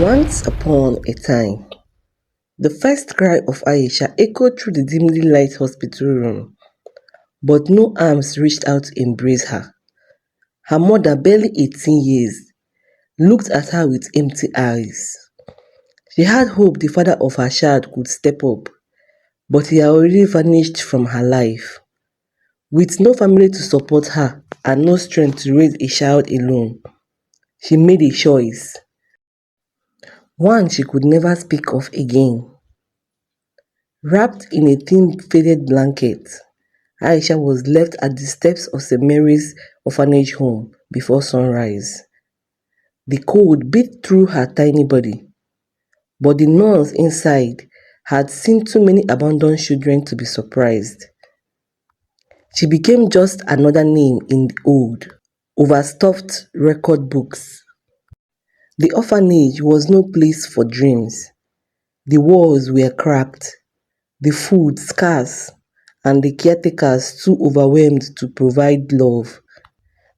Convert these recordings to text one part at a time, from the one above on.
Once upon a time, the first cry of Aisha echoed through the dimly lit hospital room, but no arms reached out to embrace her. Her mother, barely 18 years, looked at her with empty eyes. She had hoped the father of her child could step up, but he had already vanished from her life. With no family to support her and no strength to raise a child alone, she made a choice, one she could never speak of again. Wrapped in a thin faded blanket, Aisha was left at the steps of St. Mary's orphanage home before sunrise. The cold beat through her tiny body, but the nuns inside had seen too many abandoned children to be surprised. She became just another name in the old, overstuffed record books. The orphanage was no place for dreams. The walls were cracked, the food scarce, and the caretakers too overwhelmed to provide love.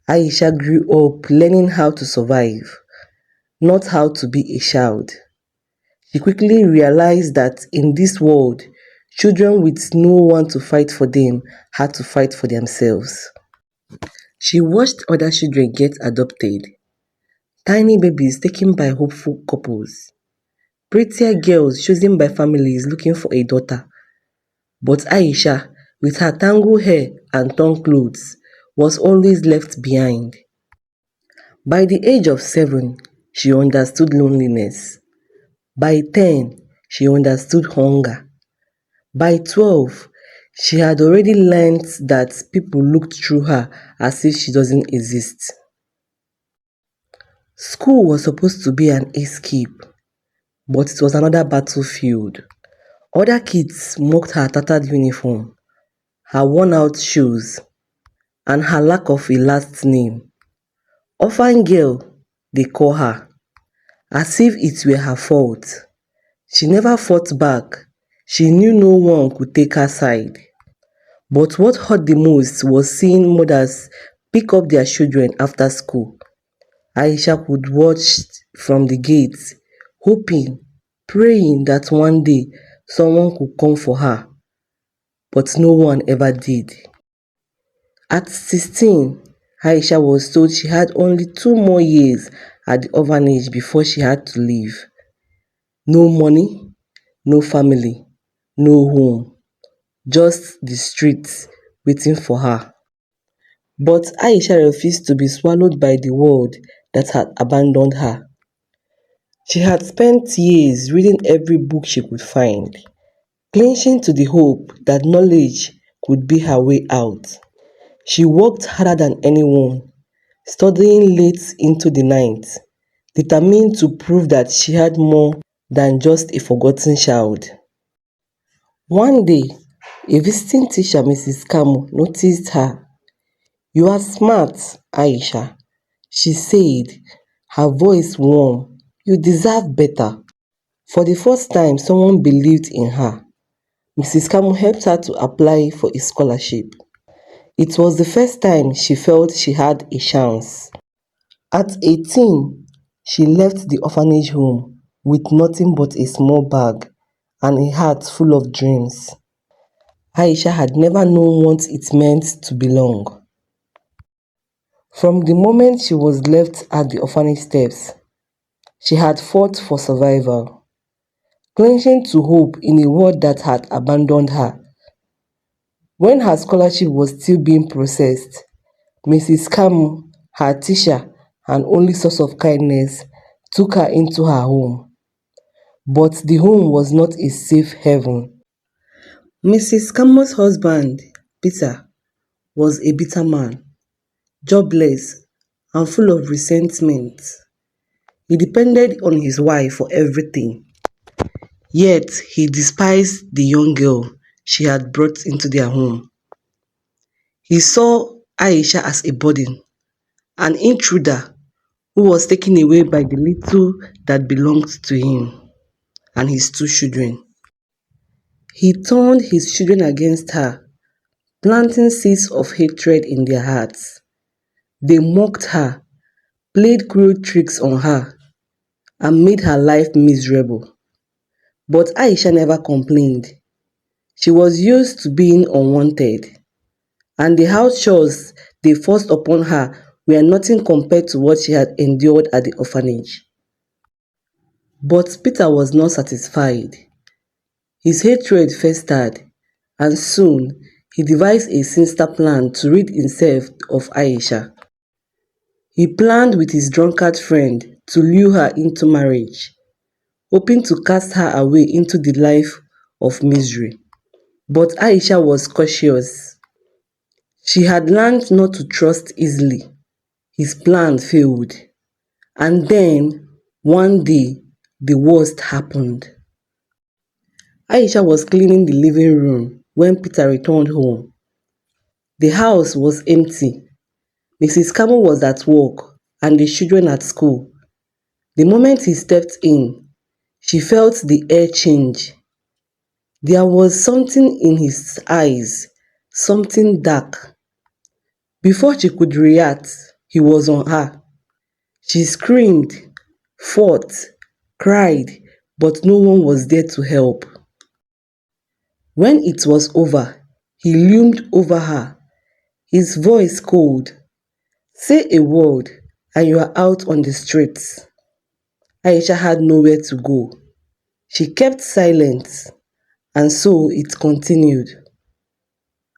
Aisha grew up learning how to survive, not how to be a child. She quickly realized that in this world, children with no one to fight for them had to fight for themselves. She watched other children get adopted, tiny babies taken by hopeful couples, prettier girls chosen by families looking for a daughter. But Aisha, with her tangled hair and torn clothes, was always left behind. By the age of 7, she understood loneliness. By 10, she understood hunger. By 12, she had already learned that people looked through her as if she doesn't exist. School was supposed to be an escape, but it was another battlefield. Other kids mocked her tattered uniform, her worn-out shoes, and her lack of a last name. Orphan girl, they call her, as if it were her fault. She never fought back. She knew no one could take her side. But what hurt the most was seeing mothers pick up their children after school. Aisha could watch from the gates, hoping, praying that one day someone could come for her. But no one ever did. At 16, Aisha was told she had only 2 more years at the orphanage before she had to leave. No money, no family, no home, just the streets waiting for her. But Aisha refused to be swallowed by the world that had abandoned her. She had spent years reading every book she could find, clinging to the hope that knowledge could be her way out. She worked harder than anyone, studying late into the night, determined to prove that she had more than just a forgotten child. One day, a visiting teacher, Mrs. Kamu, noticed her. "You are smart, Aisha," she said, her voice warm. "You deserve better." For the first time, someone believed in her. Mrs. Kamu helped her to apply for a scholarship. It was the first time she felt she had a chance. At 18, she left the orphanage home with nothing but a small bag and a heart full of dreams. Aisha had never known what it meant to belong. From the moment she was left at the orphanage steps, she had fought for survival, clinging to hope in a world that had abandoned her. When her scholarship was still being processed, Mrs. Kamu, her teacher and only source of kindness, took her into her home. But the home was not a safe haven. Mrs. Kamu's husband, Peter, was a bitter man, jobless and full of resentment. He depended on his wife for everything, yet he despised the young girl she had brought into their home. He saw Aisha as a burden, an intruder who was taken away by the little that belonged to him and his 2 children. He turned his children against her, planting seeds of hatred in their hearts. They mocked her, played cruel tricks on her, and made her life miserable. But Aisha never complained. She was used to being unwanted, and the house chores they forced upon her were nothing compared to what she had endured at the orphanage. But Peter was not satisfied. His hatred festered, and soon he devised a sinister plan to rid himself of Aisha. He planned with his drunkard friend to lure her into marriage, hoping to cast her away into the life of misery. But Aisha was cautious. She had learned not to trust easily. His plan failed. And then, one day, the worst happened. Aisha was cleaning the living room when Peter returned home. The house was empty. Mrs. Campbell was at work and the children at school. The moment he stepped in, she felt the air change. There was something in his eyes, something dark. Before she could react, he was on her. She screamed, fought, cried, but no one was there to help. When it was over, he loomed over her, his voice cold. "Say a word, and you are out on the streets." Aisha had nowhere to go. She kept silent, and so it continued.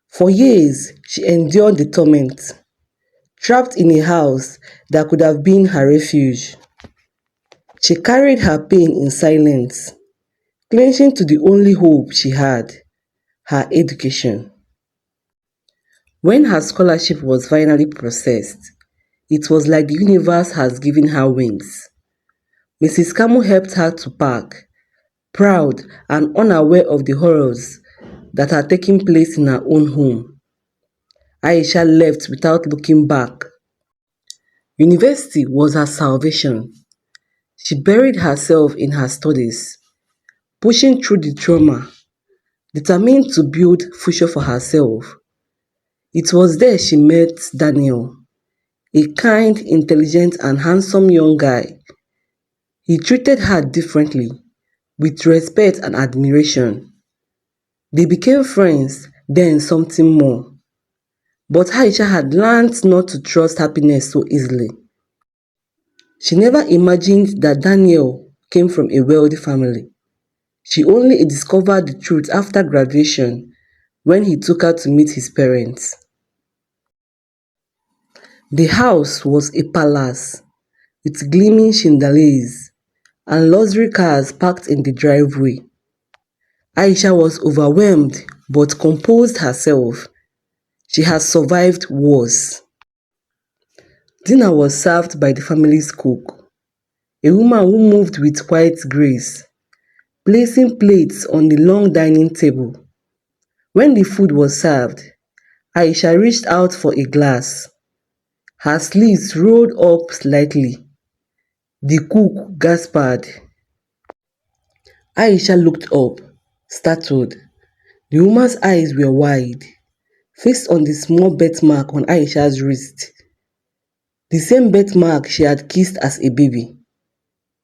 For years, she endured the torment, trapped in a house that could have been her refuge. She carried her pain in silence, clinging to the only hope she had, her education. When her scholarship was finally processed, it was like the universe has given her wings. Mrs. Campbell helped her to pack, proud and unaware of the horrors that had taken place in her own home. Aisha left without looking back. University was her salvation. She buried herself in her studies, pushing through the trauma, determined to build future for herself. It was there she met Daniel, a kind, intelligent and handsome young guy. He treated her differently, with respect and admiration. They became friends, then something more. But Aisha had learned not to trust happiness so easily. She never imagined that Daniel came from a wealthy family. She only discovered the truth after graduation when he took her to meet his parents. The house was a palace with gleaming chandeliers and luxury cars parked in the driveway. Aisha was overwhelmed but composed herself. She had survived wars. Dinner was served by the family's cook, a woman who moved with quiet grace, placing plates on the long dining table. When the food was served, Aisha reached out for a glass. Her sleeves rolled up slightly. The cook gasped. Aisha looked up, startled. The woman's eyes were wide, fixed on the small birthmark on Aisha's wrist. The same birthmark she had kissed as a baby.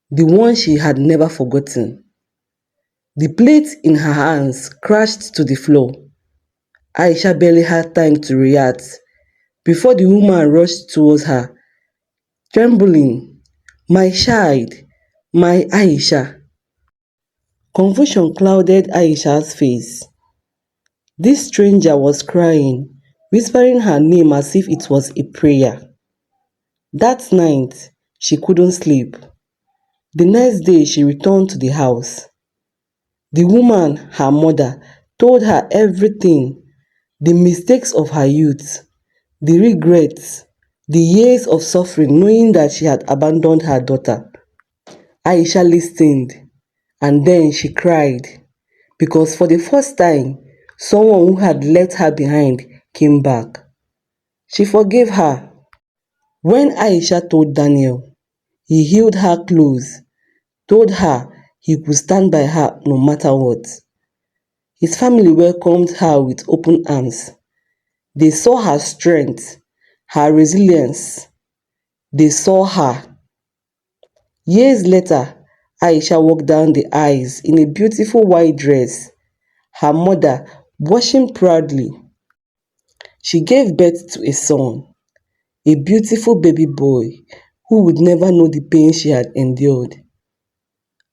The one she had never forgotten. The plate in her hands crashed to the floor. Aisha barely had time to react before the woman rushed towards her, trembling. "My child, my Aisha." Confusion clouded Aisha's face. This stranger was crying, whispering her name as if it was a prayer. That night, she couldn't sleep. The next day, she returned to the house. The woman, her mother, told her everything: the mistakes of her youth, the regrets, the years of suffering knowing that she had abandoned her daughter. Aisha listened, and then she cried, because for the first time, someone who had left her behind came back. She forgave her. When Aisha told Daniel, he held her close, told her he could stand by her no matter what. His family welcomed her with open arms. They saw her strength, her resilience. They saw her. Years later, Aisha walked down the aisles in a beautiful white dress, her mother blushing proudly. She gave birth to a son, a beautiful baby boy who would never know the pain she had endured.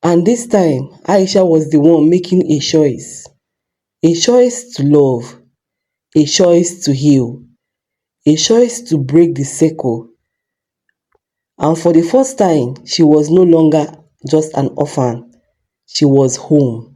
And this time, Aisha was the one making a choice to love, a choice to heal, a choice to break the circle. And for the first time, she was no longer just an orphan, she was home.